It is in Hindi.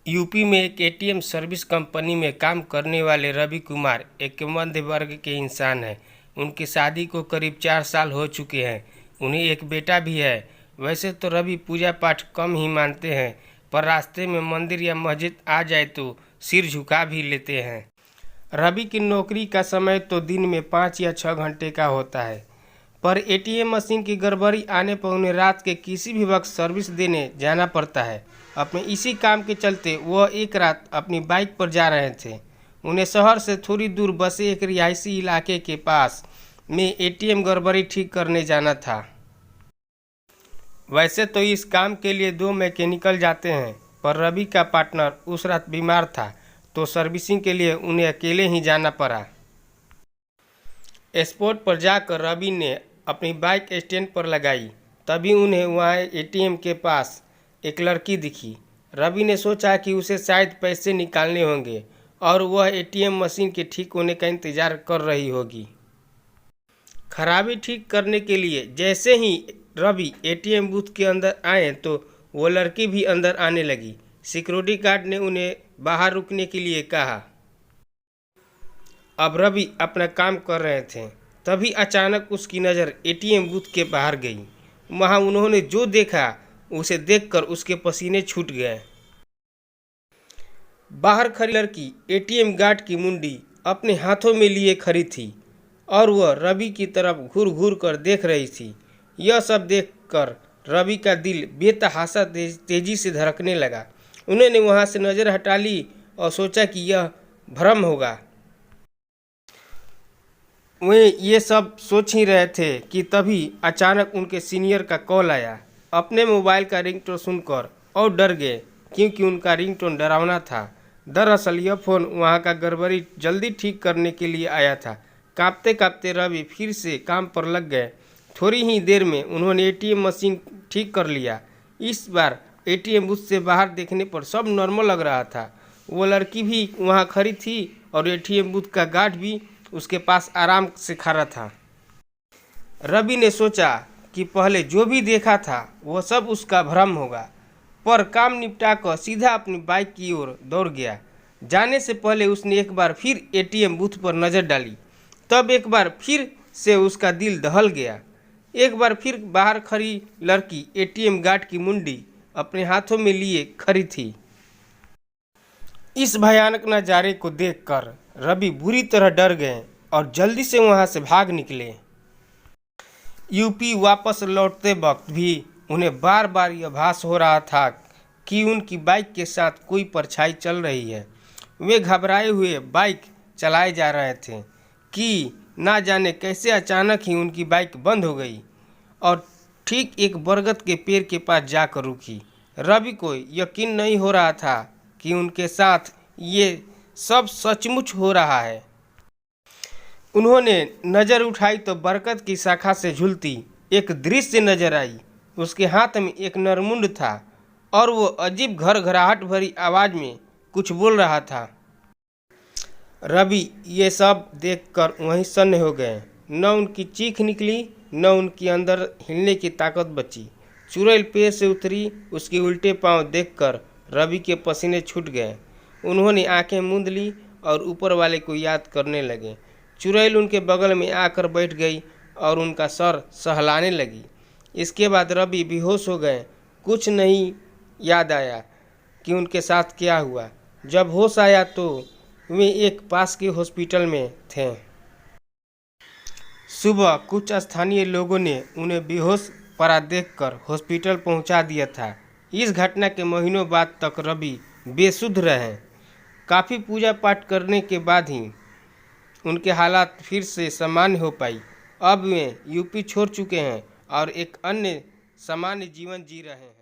यूपी में एक एटीएम सर्विस कंपनी में काम करने वाले रवि कुमार एक मध्य वर्ग के इंसान हैं। उनकी शादी को करीब 4 साल हो चुके हैं। उन्हें एक बेटा भी है। वैसे तो रवि पूजा पाठ कम ही मानते हैं, पर रास्ते में मंदिर या मस्जिद आ जाए तो सिर झुका भी लेते हैं। रवि की नौकरी का समय तो दिन में 5 या 6 घंटे का होता है, पर एटीएम मशीन की गड़बड़ी आने पर उन्हें रात के किसी भी वक्त सर्विस देने जाना पड़ता है। अपने इसी काम के चलते वह एक रात अपनी बाइक पर जा रहे थे। उन्हें शहर से थोड़ी दूर बसे एक रिहायशी इलाके के पास में एटीएम गड़बड़ी ठीक करने जाना था। वैसे तो इस काम के लिए 2 मैकेनिकल जाते हैं, पर रवि का पार्टनर उस रात बीमार था, तो सर्विसिंग के लिए उन्हें अकेले ही जाना पड़ा। स्पॉट पर जाकर रवि ने अपनी बाइक स्टैंड पर लगाई। तभी उन्हें वहाँ एटीएम के पास एक लड़की दिखी। रवि ने सोचा कि उसे शायद पैसे निकालने होंगे और वह एटीएम मशीन के ठीक होने का इंतज़ार कर रही होगी। खराबी ठीक करने के लिए जैसे ही रवि एटीएम बूथ के अंदर आए तो वो लड़की भी अंदर आने लगी। सिक्योरिटी गार्ड ने उन्हें बाहर रुकने के लिए कहा। अब रवि अपना काम कर रहे थे, तभी अचानक उसकी नज़र एटीएम बूथ के बाहर गई। वहाँ उन्होंने जो देखा उसे देखकर उसके पसीने छूट गए। बाहर खड़ी लड़की एटीएम गार्ड की मुंडी अपने हाथों में लिए खड़ी थी और वह रवि की तरफ घूर घूर कर देख रही थी। यह सब देखकर रवि का दिल बेतहाशा तेजी से धड़कने लगा। उन्होंने वहाँ से नज़र हटा ली और सोचा कि यह भ्रम होगा। वे ये सब सोच ही रहे थे कि तभी अचानक उनके सीनियर का कॉल आया। अपने मोबाइल का रिंगटोन सुनकर और डर गए, क्योंकि उनका रिंगटोन डरावना था। दरअसल यह फ़ोन वहाँ का गड़बड़ी जल्दी ठीक करने के लिए आया था। कांपते कांपते रवि फिर से काम पर लग गए। थोड़ी ही देर में उन्होंने एटीएम मशीन ठीक कर लिया। इस बार एटीएम बूथ से बाहर देखने पर सब नॉर्मल लग रहा था। वो लड़की भी वहाँ खड़ी थी और एटीएम बूथ का गार्ड भी उसके पास आराम से खड़ा था। रवि ने सोचा कि पहले जो भी देखा था वह सब उसका भ्रम होगा, पर काम निपटा कर सीधा अपनी बाइक की ओर दौड़ गया। जाने से पहले उसने एक बार फिर एटीएम बूथ पर नज़र डाली। तब एक बार फिर से उसका दिल दहल गया। एक बार फिर बाहर खड़ी लड़की एटीएम गार्ड की मुंडी अपने हाथों में लिए खड़ी थी। इस भयानक नज़ारे को देखकर रवि बुरी तरह डर गए और जल्दी से वहां से भाग निकले। यूपी वापस लौटते वक्त भी उन्हें बार बार यह आभास हो रहा था कि उनकी बाइक के साथ कोई परछाई चल रही है। वे घबराए हुए बाइक चलाए जा रहे थे कि ना जाने कैसे अचानक ही उनकी बाइक बंद हो गई और ठीक एक बरगद के पेड़ के पास जाकर रुकी। रवि को यकीन नहीं हो रहा था कि उनके साथ ये सब सचमुच हो रहा है। उन्होंने नज़र उठाई तो बरगद की शाखा से झूलती एक दृश्य नजर आई। उसके हाथ में एक नरमुंड था और वो अजीब घरघराहट भरी आवाज़ में कुछ बोल रहा था। रवि ये सब देखकर वहीं सन्न हो गए। न उनकी चीख निकली, न उनके अंदर हिलने की ताकत बची। चुड़ैल पेड़ से उतरी, उसके उल्टे पांव देखकर रवि के पसीने छूट गए। उन्होंने आंखें मूंद ली और ऊपर वाले को याद करने लगे। चुड़ैल उनके बगल में आकर बैठ गई और उनका सर सहलाने लगी। इसके बाद रवि बेहोश हो गए। कुछ नहीं याद आया कि उनके साथ क्या हुआ। जब होश आया तो वे एक पास के हॉस्पिटल में थे। सुबह कुछ स्थानीय लोगों ने उन्हें बेहोश पड़ा देखकर हॉस्पिटल पहुंचा दिया था। इस घटना के महीनों बाद तक रवि बेसुध रहे। काफ़ी पूजा पाठ करने के बाद ही उनके हालात फिर से सामान्य हो पाई। अब वे यूपी छोड़ चुके हैं और एक अन्य सामान्य जीवन जी रहे हैं।